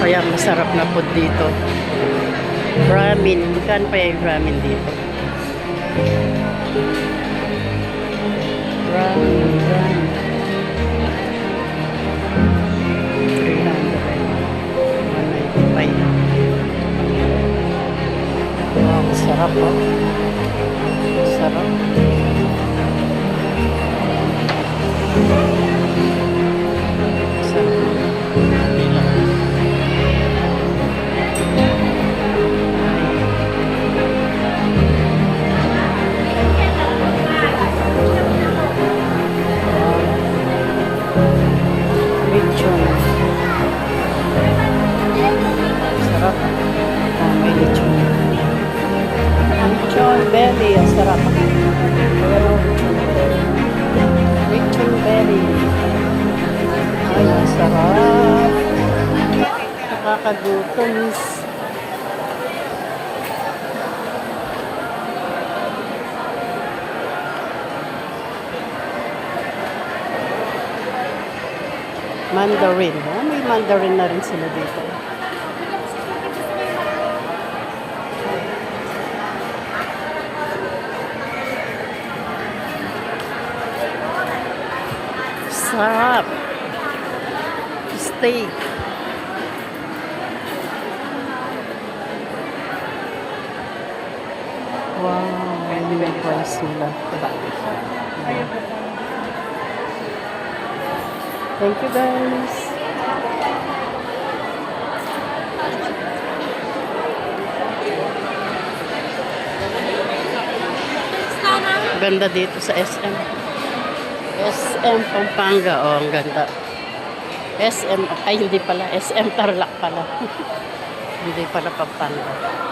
Kaya masarap na food dito. Ramen. Magkano pa yung ramen dito? Ramen. 300. 195. Wow, sarap oh. Sarap. Lechon. Sarap. May lechon. Lechon belly. Ang sarap. Lechon belly. Ay, ang sarap. Nakakagutom. Mandarin. Oh, may mandarin na rin sila dito. Sarap. Steak. Wow, yun yung price nila. Thank you guys. Ganda dito sa SM. SM Pampanga. Oh, ang ganda. SM, ay hindi pala. SM Tarlac pala. Hindi pala Pampanga.